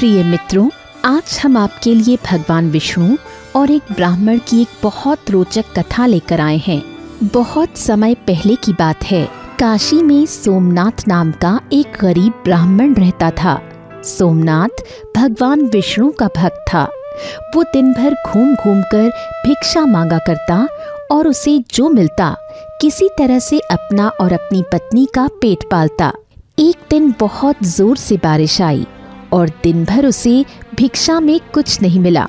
प्रिय मित्रों, आज हम आपके लिए भगवान विष्णु और एक ब्राह्मण की एक बहुत रोचक कथा लेकर आए हैं। बहुत समय पहले की बात है। काशी में सोमनाथ नाम का एक गरीब ब्राह्मण रहता था। सोमनाथ भगवान विष्णु का भक्त था। वो दिन भर घूम घूम कर भिक्षा मांगा करता और उसे जो मिलता किसी तरह से अपना और अपनी पत्नी का पेट पालता। एक दिन बहुत जोर से बारिश आई और दिन भर उसे भिक्षा में कुछ नहीं मिला।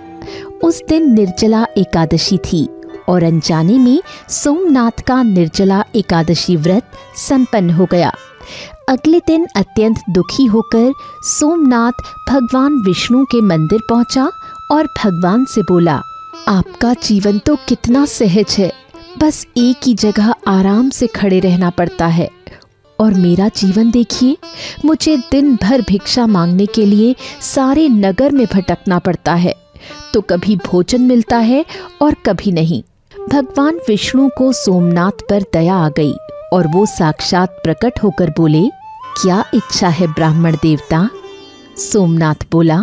उस दिन निर्जला एकादशी थी और अनजाने में सोमनाथ का निर्जला एकादशी व्रत संपन्न हो गया। अगले दिन अत्यंत दुखी होकर सोमनाथ भगवान विष्णु के मंदिर पहुंचा और भगवान से बोला, आपका जीवन तो कितना सहज है, बस एक ही जगह आराम से खड़े रहना पड़ता है और मेरा जीवन देखिए, मुझे दिन भर भिक्षा मांगने के लिए सारे नगर में भटकना पड़ता है। तो कभी भोजन मिलता है और कभी नहीं। भगवान विष्णु को सोमनाथ पर दया आ गई और वो साक्षात प्रकट होकर बोले, क्या इच्छा है ब्राह्मण देवता? सोमनाथ बोला,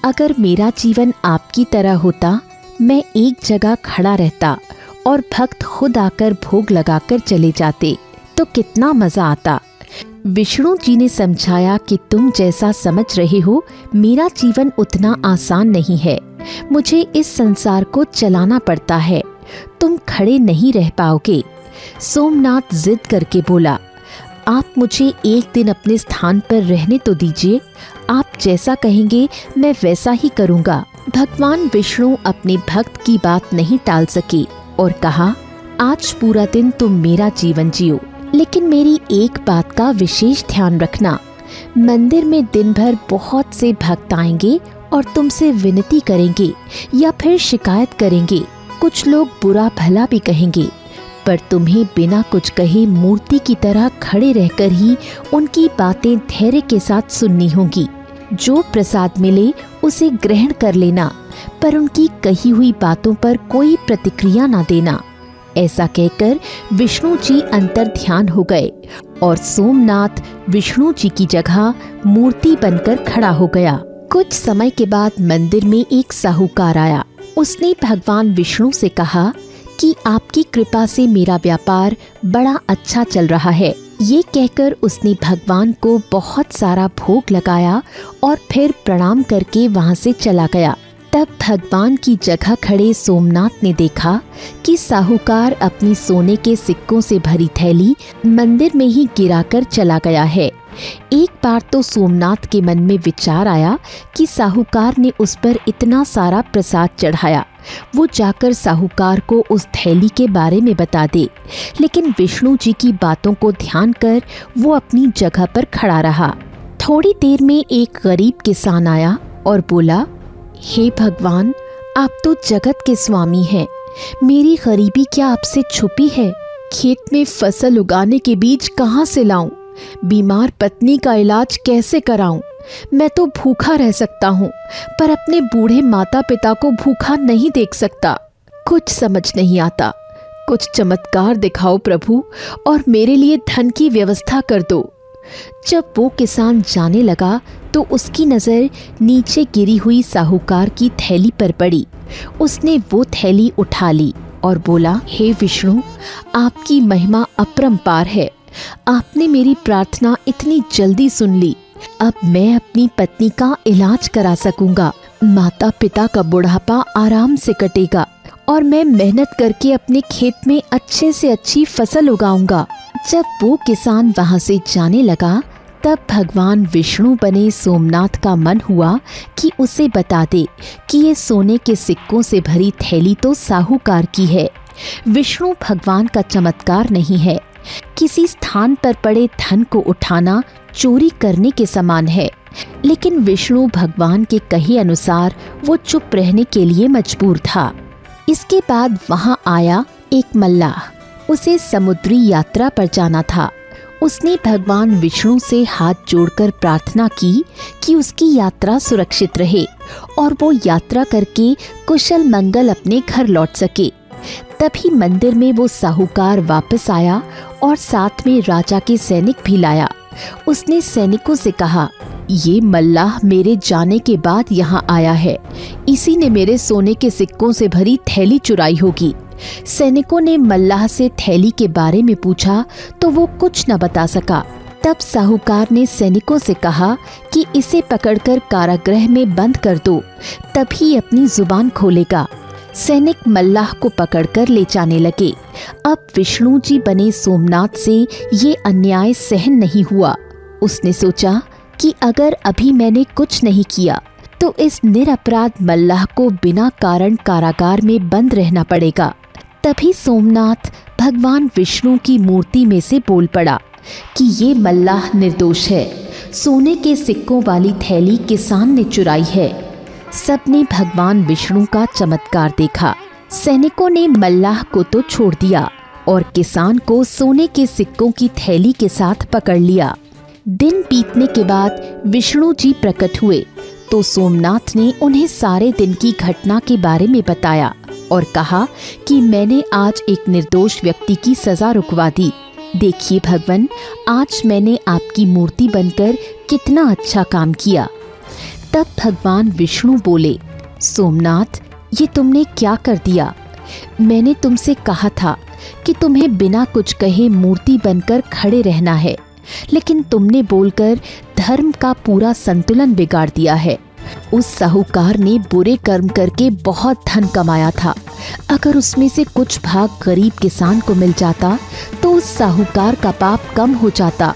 अगर मेरा जीवन आपकी तरह होता, मैं एक जगह खड़ा रहता और भक्त खुद आकर भोग लगाकर चले जाते तो कितना मजा आता। विष्णु जी ने समझाया कि तुम जैसा समझ रहे हो, मेरा जीवन उतना आसान नहीं है। मुझे इस संसार को चलाना पड़ता है, तुम खड़े नहीं रह पाओगे। सोमनाथ जिद करके बोला, आप मुझे एक दिन अपने स्थान पर रहने तो दीजिए, आप जैसा कहेंगे मैं वैसा ही करूँगा। भगवान विष्णु अपने भक्त की बात नहीं टाल सके और कहा, आज पूरा दिन तुम मेरा जीवन जियो, लेकिन मेरी एक बात का विशेष ध्यान रखना। मंदिर में दिन भर बहुत से भक्त आएंगे और तुमसे विनती करेंगे या फिर शिकायत करेंगे। कुछ लोग बुरा भला भी कहेंगे, पर तुम्हें बिना कुछ कहे मूर्ति की तरह खड़े रहकर ही उनकी बातें धैर्य के साथ सुननी होंगी। जो प्रसाद मिले उसे ग्रहण कर लेना, पर उनकी कही हुई बातों पर कोई प्रतिक्रिया ना देना। ऐसा कहकर विष्णु जी अंतर ध्यान हो गए और सोमनाथ विष्णु जी की जगह मूर्ति बनकर खड़ा हो गया। कुछ समय के बाद मंदिर में एक साहूकार आया। उसने भगवान विष्णु से कहा कि आपकी कृपा से मेरा व्यापार बड़ा अच्छा चल रहा है। ये कहकर उसने भगवान को बहुत सारा भोग लगाया और फिर प्रणाम करके वहाँ से चला गया। तब भगवान की जगह खड़े सोमनाथ ने देखा कि साहूकार अपनी सोने के सिक्कों से भरी थैली मंदिर में ही गिराकर चला गया है। एक बार तो सोमनाथ के मन में विचार आया कि साहूकार ने उस पर इतना सारा प्रसाद चढ़ाया, वो जाकर साहूकार को उस थैली के बारे में बता दे। लेकिन विष्णु जी की बातों को ध्यान कर वो अपनी जगह पर खड़ा रहा। थोड़ी देर में एक गरीब किसान आया और बोला, हे भगवान, आप तो जगत के स्वामी हैं, मेरी गरीबी क्या आपसे छुपी है? खेत में फसल उगाने के बीज कहाँ से लाऊं? बीमार पत्नी का इलाज कैसे कराऊं? मैं तो भूखा रह सकता हूँ, पर अपने बूढ़े माता पिता को भूखा नहीं देख सकता। कुछ समझ नहीं आता। कुछ चमत्कार दिखाओ प्रभु और मेरे लिए धन की व्यवस्था कर दो। जब वो किसान जाने लगा तो उसकी नज़र नीचे गिरी हुई साहूकार की थैली पर पड़ी। उसने वो थैली उठा ली और बोला, हे विष्णु, आपकी महिमा अपरंपार है। आपने मेरी प्रार्थना इतनी जल्दी सुन ली। अब मैं अपनी पत्नी का इलाज करा सकूंगा। माता पिता का बुढ़ापा आराम से कटेगा और मैं मेहनत करके अपने खेत में अच्छे से अच्छी फसल उगाऊंगा। जब वो किसान वहां से जाने लगा तब भगवान विष्णु बने सोमनाथ का मन हुआ कि उसे बता दे कि ये सोने के सिक्कों से भरी थैली तो साहूकार की है। विष्णु भगवान का चमत्कार नहीं है। किसी स्थान पर पड़े धन को उठाना चोरी करने के समान है। लेकिन विष्णु भगवान के कहे अनुसार वो चुप रहने के लिए मजबूर था। इसके बाद वहां आया एक मल्लाह। उसे समुद्री यात्रा पर जाना था। उसने भगवान विष्णु से हाथ जोड़कर प्रार्थना की कि उसकी यात्रा सुरक्षित रहे और वो यात्रा करके कुशल मंगल अपने घर लौट सके। तभी मंदिर में वो साहूकार वापस आया और साथ में राजा के सैनिक भी लाया। उसने सैनिकों से कहा, ये मल्लाह मेरे जाने के बाद यहाँ आया है, इसी ने मेरे सोने के सिक्कों से भरी थैली चुराई होगी। सैनिकों ने मल्लाह से थैली के बारे में पूछा तो वो कुछ न बता सका। तब साहूकार ने सैनिकों से कहा कि इसे पकड़कर कारागृह में बंद कर दो, तभी अपनी जुबान खोलेगा। सैनिक मल्लाह को पकड़कर ले जाने लगे। अब विष्णु जी बने सोमनाथ से ये अन्याय सहन नहीं हुआ। उसने सोचा कि अगर अभी मैंने कुछ नहीं किया तो इस निरपराध मल्लाह को बिना कारण कारागार में बंद रहना पड़ेगा। तभी सोमनाथ भगवान विष्णु की मूर्ति में से बोल पड़ा कि ये मल्लाह निर्दोष है, सोने के सिक्कों वाली थैली किसान ने चुराई है। सबने भगवान विष्णु का चमत्कार देखा। सैनिकों ने मल्लाह को तो छोड़ दिया और किसान को सोने के सिक्कों की थैली के साथ पकड़ लिया। दिन बीतने के बाद विष्णु जी प्रकट हुए तो सोमनाथ ने उन्हें सारे दिन की घटना के बारे में बताया और कहा कि मैंने आज एक निर्दोष व्यक्ति की सजा रुकवा दी। देखिए भगवान, आज मैंने आपकी मूर्ति बनकर कितना अच्छा काम किया। तब भगवान विष्णु बोले, सोमनाथ, ये तुमने क्या कर दिया? मैंने तुमसे कहा था कि तुम्हें बिना कुछ कहे मूर्ति बनकर खड़े रहना है, लेकिन तुमने बोलकर धर्म का पूरा संतुलन बिगाड़ दिया है। उस साहूकार ने बुरे कर्म करके बहुत धन कमाया था। अगर उसमें से कुछ भाग गरीब किसान को मिल जाता तो उस साहूकार का पाप कम हो जाता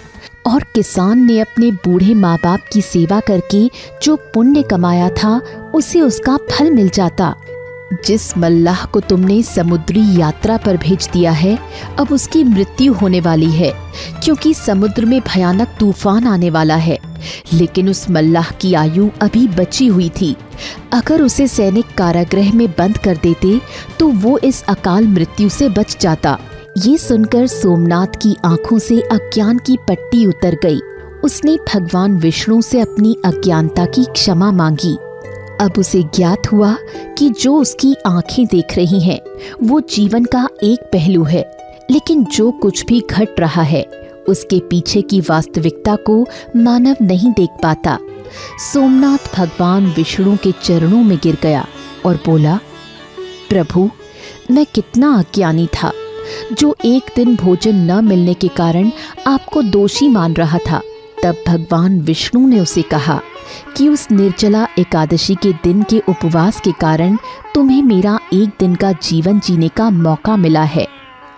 और किसान ने अपने बूढ़े माँ बाप की सेवा करके जो पुण्य कमाया था उसे उसका फल मिल जाता। जिस मल्लाह को तुमने समुद्री यात्रा पर भेज दिया है, अब उसकी मृत्यु होने वाली है, क्योंकि समुद्र में भयानक तूफान आने वाला है। लेकिन उस मल्लाह की आयु अभी बची हुई थी। अगर उसे सैनिक कारागृह में बंद कर देते तो वो इस अकाल मृत्यु से बच जाता। ये सुनकर सोमनाथ की आंखों से अज्ञान की पट्टी उतर गई। उसने भगवान विष्णु से अपनी अज्ञानता की क्षमा मांगी। अब उसे ज्ञात हुआ कि जो उसकी आंखें देख रही हैं वो जीवन का एक पहलू है, लेकिन जो कुछ भी घट रहा है उसके पीछे की वास्तविकता को मानव नहीं देख पाता। सोमनाथ भगवान विष्णु के चरणों में गिर गया और बोला, प्रभु, मैं कितना अज्ञानी था जो एक दिन भोजन न मिलने के कारण आपको दोषी मान रहा था। तब भगवान विष्णु ने उसे कहा कि उस निर्जला एकादशी के दिन के उपवास के कारण तुम्हें मेरा एक दिन का जीवन जीने का मौका मिला है।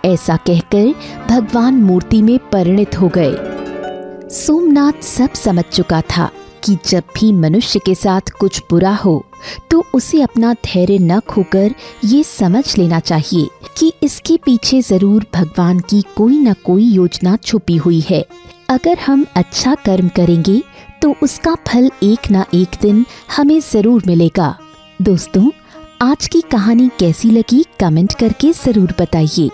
ऐसा कहकर भगवान मूर्ति में परिणत हो गए। सोमनाथ सब समझ चुका था कि जब भी मनुष्य के साथ कुछ बुरा हो तो उसे अपना धैर्य न खोकर ये समझ लेना चाहिए कि इसके पीछे जरूर भगवान की कोई न कोई योजना छुपी हुई है। अगर हम अच्छा कर्म करेंगे तो उसका फल एक ना एक दिन हमें जरूर मिलेगा। दोस्तों, आज की कहानी कैसी लगी कमेंट करके जरूर बताइए।